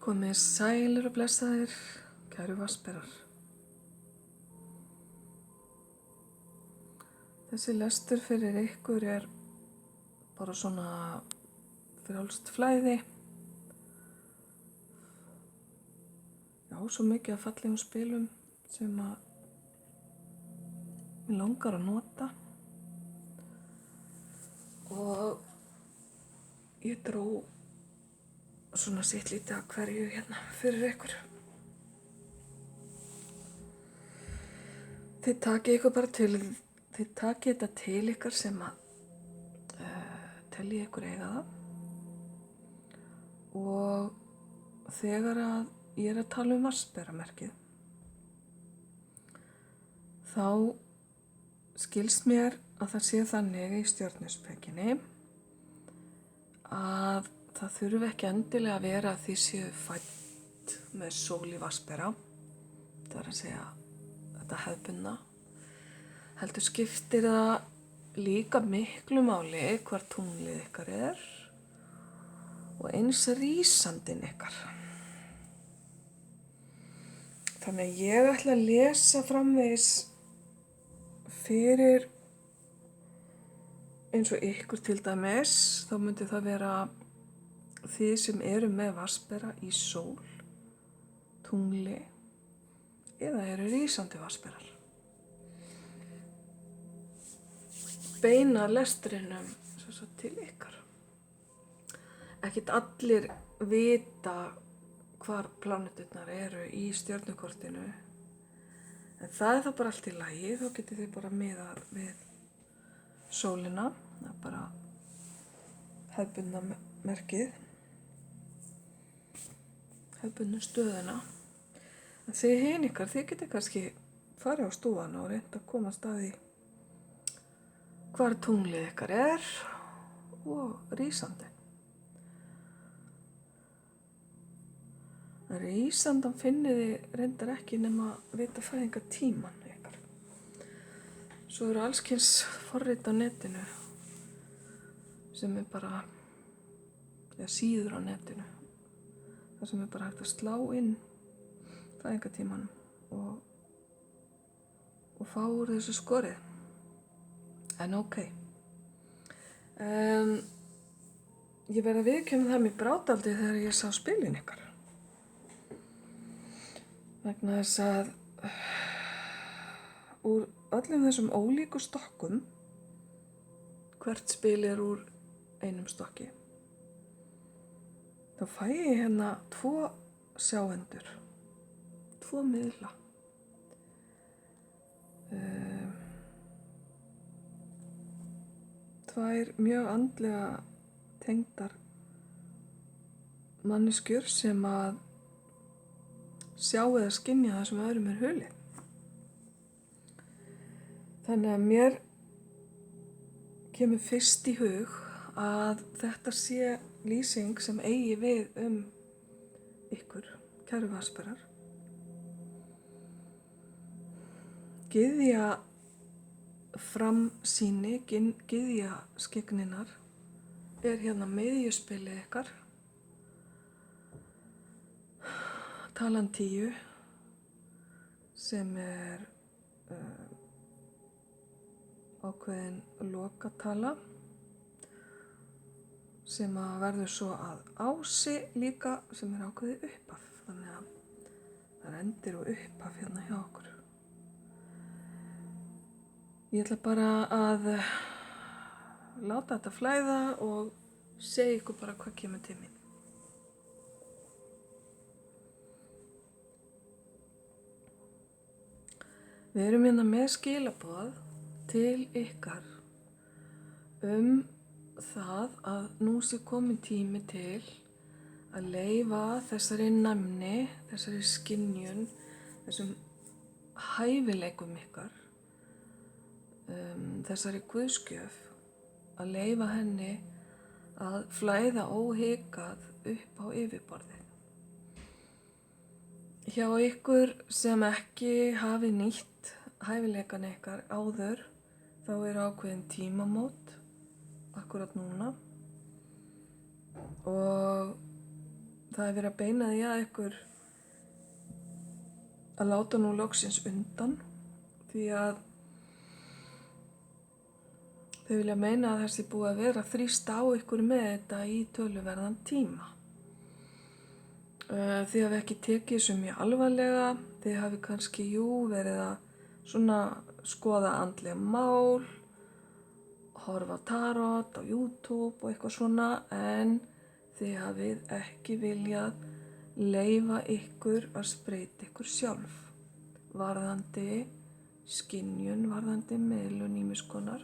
Komið sælir og blessaðir, kæru vatnsberar. Þessi lestur fyrir ykkur bara svona frjálst flæði. Já, svo mikið af fallegum spilum sem að mig langar að nota. Og ég dró svona sitt lítið að hverju hérna fyrir ykkur. Þið takið þetta til ykkar sem að telji ykkur eiga það. Og þegar að ég að tala vatnsberamerkið, þá skilst mér að það sé þannig í stjörnuspekinni að það þurfi ekki endilega að vera að þið séu fædd með sól í vatnsbera. Það er að segja þetta hefðbundna. Heldur skiptir það líka miklu máli hvar tunglið ykkar og eins rísandinn ykkar. Þannig að ég ætla að lesa framvegis fyrir eins og ykkur til dæmis, þá myndi það vera þið sem eru með vatnsbera í sól, tungli eða eru rísandi vatnsberar. Beina lestrinum til ykkar. Ekkert allir vita hvar pláneturnar eru í stjörnukortinu, en það er þá bara allt í lagi. Þá getið þið bara miðað við sólina, það er bara hefðbundna merkið, hefðbundnu stöðuna. En þið hin ykkar, þið getið kannski farið á stúfana og reynt að komast að því hvar tunglið ykkar og rísandi. Rísandan finnið þið reyndar ekki nema að vita fæðingartímann ykkar. Svo eru allskyns forrit á netinu sem bara, síður á netinu, þar sem bara hægt að slá inn fæðingartímann og fá úr þessu skorið. En ok. Ég verð að viðurkenna það mér brádaldið þegar ég sá spilin ykkar. Vegna þess að úr öllum þessum ólíku stokkum, hvert spil úr einum stokki, þá fæ ég hérna 2 sjáendur, 2 miðla. Tvær mjög andlega tengdar manneskjur sem að sjá eða skynja það sem öðrum hulið. Þannig að mér kemur fyrst í hug að þetta sé lýsing sem eigi við ykkur, kæru vatnsberar. Gyðja framsýni, gyðja skygninar hérna miðjuspilið ykkar. Talan 10 sem ákveðin lokatala sem að verður svo að ási líka sem ákveðið upphaf. Þannig að það er endir og upphaf hérna hjá okkur. Ég ætla bara að láta þetta flæða og segja ykkur bara hvað kemur til mín. Við erum hérna með skilaboð til ykkar það að nú sé komin tími til að leyfa þessari næmni, þessari skynjun, þessum hæfileikum ykkar, þessari guðsgjöf, að leyfa henni að flæða óhikað upp á yfirborðið. Hjá ykkur sem ekki hafi nýtt hæfileikan ykkar áður, þá ákveðin tímamót akkurat núna og það er verið að beina því að ykkur að láta nú loksins undan, því að þau vilja meina að þessi búið að vera þrýst á ykkur með þetta í töluverðan tíma. Þið hafi ekki tekið þessu mjög alvarlega, þið hafi kannski, verið að svona skoða andleg mál, horfa tarot á YouTube og eitthvað svona, en þið hafið ekki viljað leyfa ykkur að spreyta ykkur sjálf, varðandi skynjun, varðandi miðlun ýmiss konar,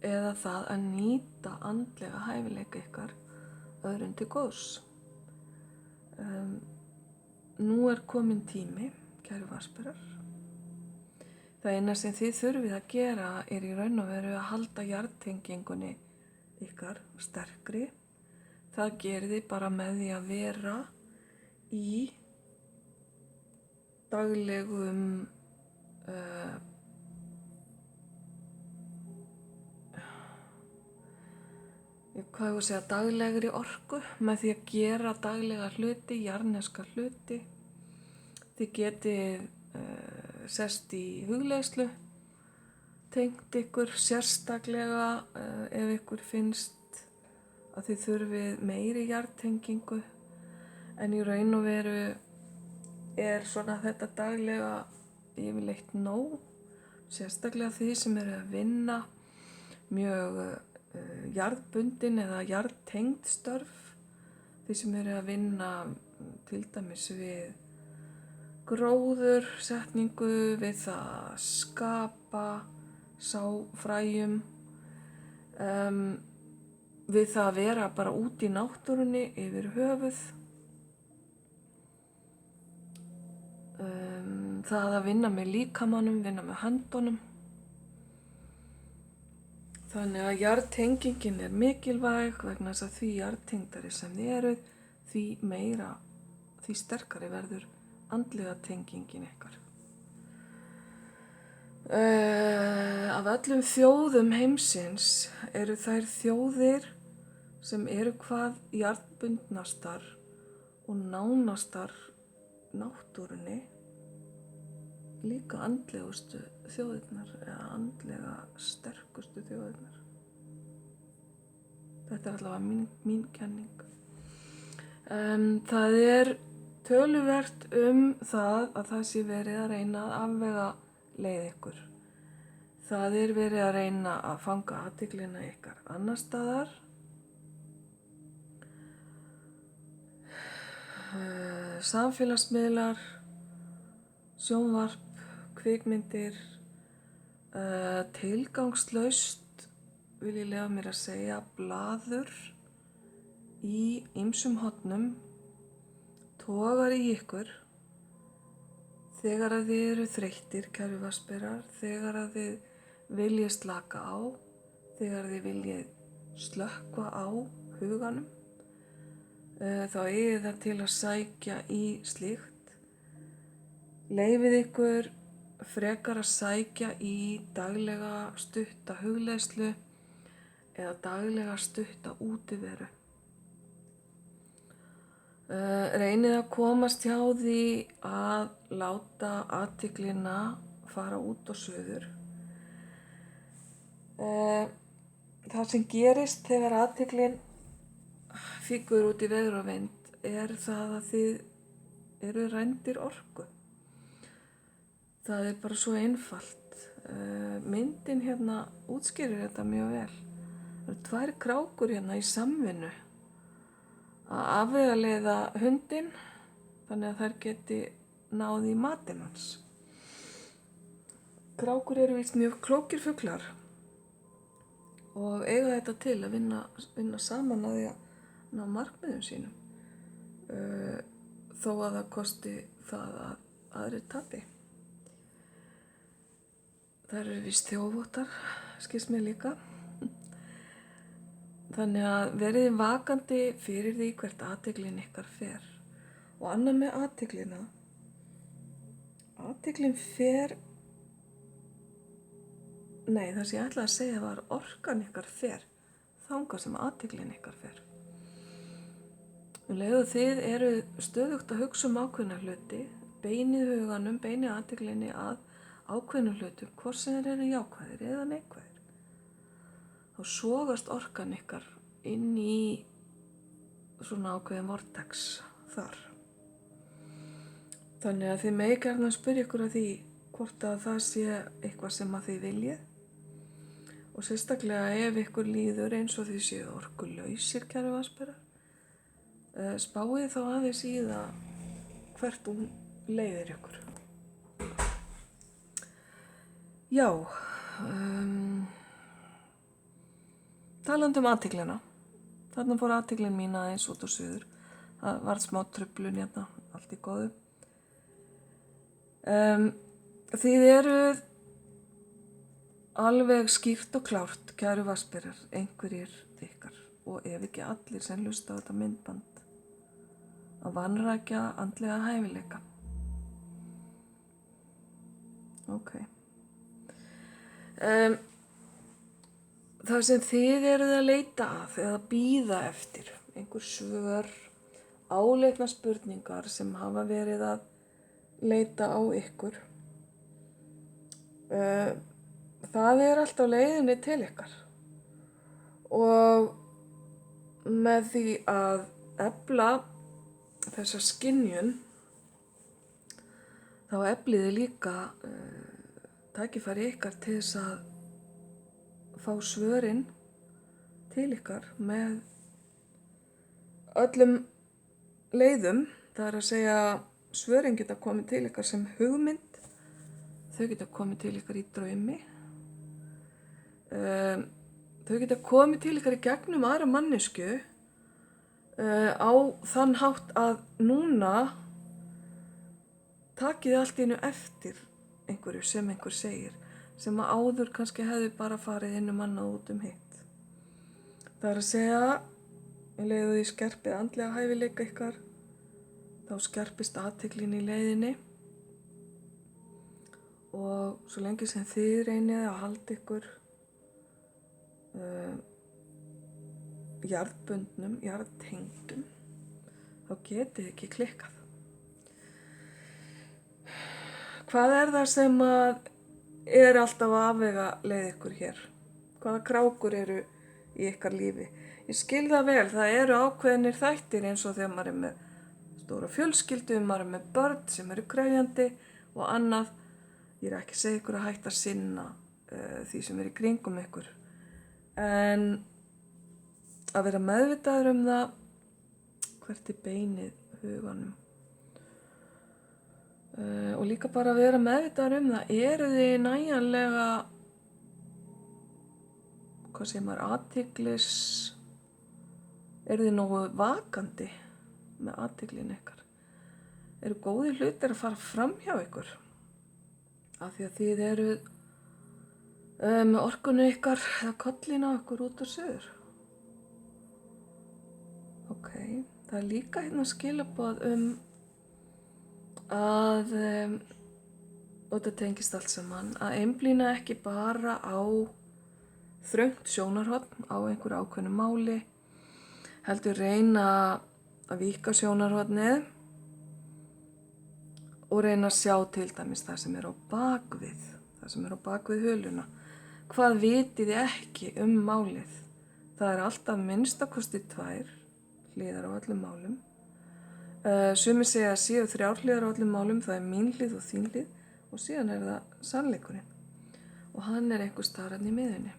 eða það að nýta andlega hæfileika ykkar öðrum til góðs. Nú er komin tími, kæru vatnsberar. Það eina sem þið þurfið að gera er í raun og veru að halda jarðtengingunni ykkar sterkri. Það gerir þið bara með því að vera í daglegum daglegri orku, með því að gera daglega hluti, jarðneska hluti. Þið getið sest í hugleiðslu, tengt ykkur sérstaklega ef ykkur finnst að þið þurfið meiri jarðtengingu, en í raun og veru er svona þetta daglega yfirleitt nóg, sérstaklega því sem eru að vinna mjög jarðbundin eða jarðtengd störf, því sem eru að vinna til dæmis við gróðursetningu, við það að skapa, sá fræjum, við það að vera bara út í náttúrunni yfir höfuð, það að vinna með líkamanum, vinna með höndunum. Þannig að jarðtengingin er mikilvæg vegna þess að því jarðtengdari sem þið eruð, því meira, því sterkari verður andlega tengingin ykkar. Af öllum þjóðum heimsins eru þær þjóðir sem eru hvað jarðbundnastar og nánastar náttúrunni líka andlegustu þjóðirnar eða andlega sterkustu þjóðirnar. Þetta er allavega mín kenning. Það er töluvert það að það sé verið að reyna að afvega leið ykkur. Það er verið að reyna að fanga athyglina ykkar annar staðar. Samfélagsmiðlar, sjónvarp, kvikmyndir, tilgangslaust vil ég leyfa mér að segja blaður í ýmsum hornum togar í ykkur þegar að þið eru þreyttir, kæru vatnsberar, þegar að þið viljið slaka á, þegar þið viljið slökkva á huganum, þá eigið það til að sækja í slíkt. Leyfið ykkur frekar að sækja í daglega stutta hugleiðslu eða daglega stutta útiveru. Reynið að komast hjá því að láta athyglina fara út og suður. Það sem gerist þegar athyglin fýkur út í veður og vind er það að þið eru rændir orku. Það er bara svo einfalt. Myndin hérna útskýrir þetta mjög vel. Það eru 2 krákur hérna í samvinnu að afvegaleiða hundinn þannig að þær geti náð í matinn hans. Krákur eru víst mjög klókir fuglar og eiga þetta til að vinna saman að því að ná markmiðum sínum, þó að það kosti það að aðrir tapi. Það eru víst þjófóttar, skilst mér líka. Þannig að verið vakandi fyrir því hvert athyglin ykkar fer. Og annað með athyglina. Athyglin fer, það sem ég ætlaði að segja var orkan ykkar fer, þangað sem athyglin ykkar fer. Leið og þið eru stöðugt að hugsa ákveðna hluti, beinið huganum, beinið athyglinni að ákveðnum hlutum, hvort sem þeir eru jákvæðir eða neikvæðir. Þá sogast orkan ykkar inn í svona ákveðin vortex þar. Þannig að þið megi gjarnan spyrja ykkur að því hvort að það sé eitthvað sem að þið viljið. Og sérstaklega ef ykkur líður eins og þið séu orkulausir, kæru vatnsberar, spáið þá aðeins í það hvert hún leiðir ykkur. Já, talandi athyglina. Þarna fór athyglin mín aðeins út á suður. Það var smá truflun hérna, allt í góðu. Þið eruð alveg skýrt og klárt, kæru vatnsberar, einhverjir ykkar og ef ekki allir sem hlusta á þetta myndband að vanrækja andlega hæfileika. Ok. Það sem þið eruð að leita að eða bíða eftir, einhver svör, áleitna spurningar sem hafa verið að leita á ykkur, það er allt á leiðinni til ykkar og með því að efla þessa skynjun þá efliði líka tækifæri ykkar til þess að fá svörin til ykkar með öllum leiðum. Það er að segja svörin geta komið til ykkar sem hugmynd, þau geta komið til ykkar í draumi, þau geta komið til ykkar í gegnum aðra manneskju á þann hátt að núna takið allt í einu eftir einhverju sem einhver segir sem að áður kannski hefði bara farið inn annað út hitt. Það er að segja, í leið og því skerpið andlega hæfileika ykkar, þá skerpist athyglin í leiðinni og svo lengi sem þið reynið að halda ykkur jarðbundnum, jarðtengdum, þá getið ekki klikkað. Hvað er það sem að er alltaf að afvega leið ykkur hér? Hvaða krákur eru í ykkar lífi? Ég skil það vel, það eru ákveðnir þættir eins og þegar maður er með stóra fjölskyldu, maður er með börn sem eru krefjandi og annað. Ég er ekki að segja ykkur að hætta að sinna því sem er í kringum ykkur. En að vera meðvitaður það hvert er beinið huganum. Og líka bara að vera meðvitaður það, eru þið nægjanlega, hvað segir maður, athyglis, eru þið nógu vakandi með athyglin ykkar? Eru góði hlutir að fara fram hjá ykkur? Af því að þið eruð með orkunni ykkar eða kollina ykkur út á suður. Ok, það er líka hérna skilaboð að, og þetta tengist allt saman, að einblína ekki bara á þröngt sjónarhorn á einhverju ákveðnu máli, heldur reyna að víkka sjónarhornið og reyna að sjá til dæmis það sem er á bakvið, það sem er á bakvið höluna. Hvað vitið þið ekki málið? Það er alltaf minnstakosti 2 hliðar á öllum málum. Sumir segja að séu 3 hliðar á öllum málum, það er mín hlið og þín hlið og síðan er það sannleikurinn. Og hann er einhvers staðar í miðjunni.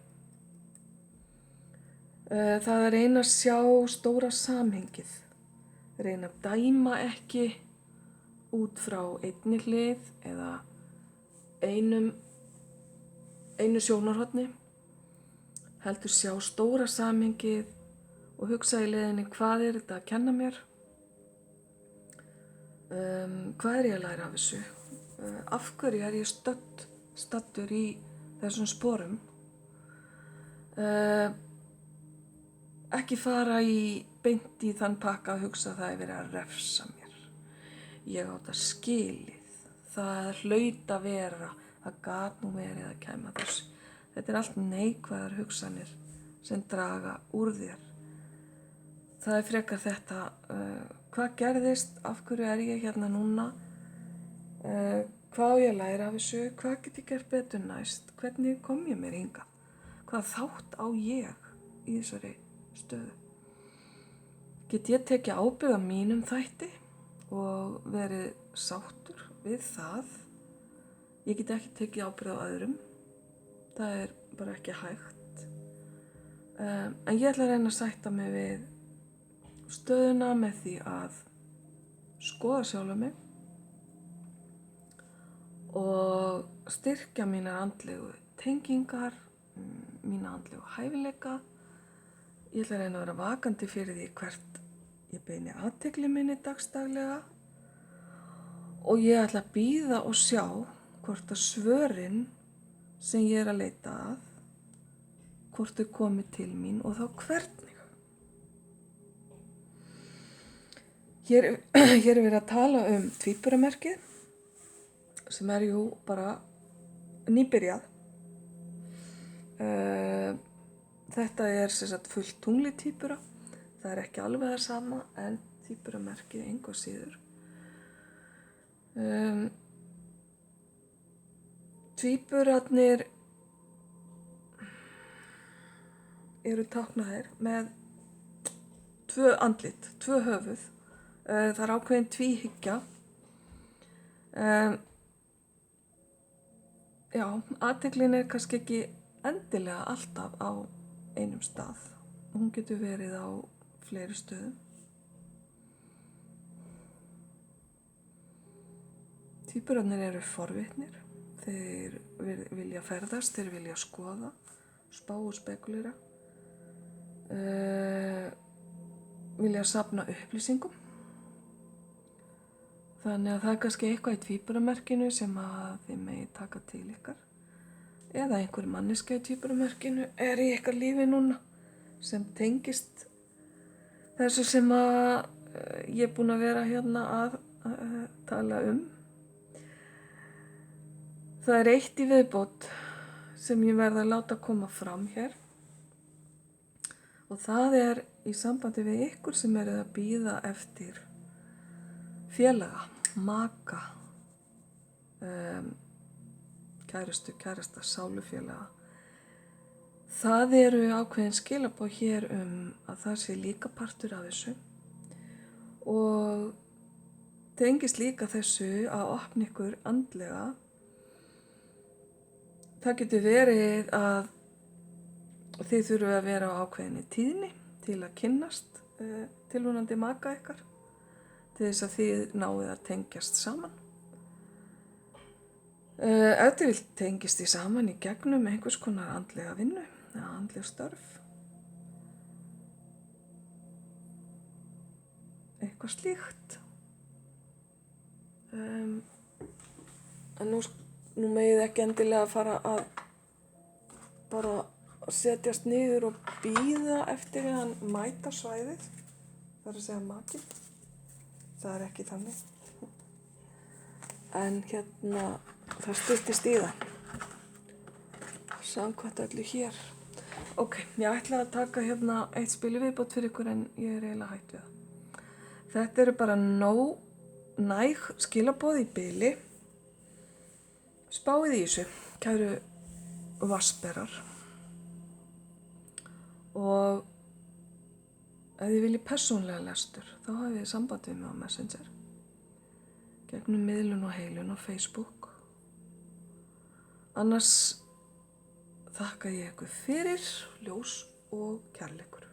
Það er að reyna að sjá stóra samhengið. Reyna að dæma ekki út frá einni hlið eða einu sjónarhorni, heldur sjá stóra samhengið og hugsa í leiðinni, hvað er þetta að kenna mér? Hvað er ég að læra af þessu? Af hverju er ég staddur í þessum sporum? Ekki fara beint í þann pakka að hugsa að það er verið að refsa mér. Ég á þetta skilið. Það hlaut að vera, það gat nú verið að kæma þessu. Þetta er allt neikvæðar hugsanir sem draga úr þér. það frekar þetta, hvað gerðist, af hverju ég hérna núna, hvað á ég að læra af þessu, hvað get ég gert betur næst, hvernig kom ég mér hingað, hvað þátt á ég í þessari stöðu. Get ég tekið ábyrgð á mínum þætti og verið sáttur við það. Ég get ekki tekið ábyrgð á öðrum, það bara ekki hægt. En ég ætla að reyna að sætta mig við stöðuna með því að skoða sjálfa mig og styrkja mínar andlegu tengingar, mína andlegu hæfileika. Ég ætla að reyna að vera vakandi fyrir því hvert ég beini athygli minni dagsdaglega og ég ætla að bíða og sjá hvort að svörin sem ég að leita að, hvort þau komi til mín og þá hvernig. Hér verið að tala um tvíburamerkið sem jú bara nýbyrjað. Þetta sem sagt fullt tungli tvíbura. Það ekki alveg það sama en tvíburamerkið engu að síður. Tvíburarnir eru táknaðir með 2 andlit, 2 höfuð. Það ákveðin tvíhyggja. Athyglin kannski ekki endilega alltaf á einum stað. Hún getur verið á fleiri stöðum. Tvíburarnir eru forvitnir. Þeir vilja ferðast, þeir vilja skoða, spá og spekulera. Vilja safna upplýsingum. Þannig að það kannski eitthvað í tvíburamerkinu sem að þið megi taka til ykkar. Eða einhver manneskja í tvíburamerkinu í ykkar lífi núna sem tengist þessu sem að ég búin að vera hérna að tala um. Það eitt í viðbót sem ég verð að láta koma fram hér og það í sambandi við ykkur sem að bíða eftir félaga, maka, kærasta, sálufélaga. Það ákveðin skilaboð hér að það sé líka partur af þessu og tengist líka þessu að opna ykkur andlega. Það getur verið að þið þurfum að vera á ákveðinni tíðni til að kynnast tilvonandi maka ykkar til þess að þið náið að tengjast saman. Ef þið vilt tengist þið saman í gegnum einhvers konar andlega vinnu eða andleg störf. Eitthvað slíkt. En nú megið ekki endilega fara að bara setjast niður og bíða eftir að hann mæta svæðið. Það að segja makinn. Það ekki þannig. En það styttist í það. Samkvæmt öllu hér. Ok, ég ætla að taka eitt spil í viðbót fyrir ykkur en ég eiginlega hætt við það. Þetta bara næg skilaboð í bili. Spáið í þessu, kæru vatnsberar. Og ef þið viljið persónlega lestur, þá hafið þið samband við mig á Messenger. Gegnum miðlun og heilun á Facebook. Annars þakka ég ykkur fyrir ljós og kærleikur.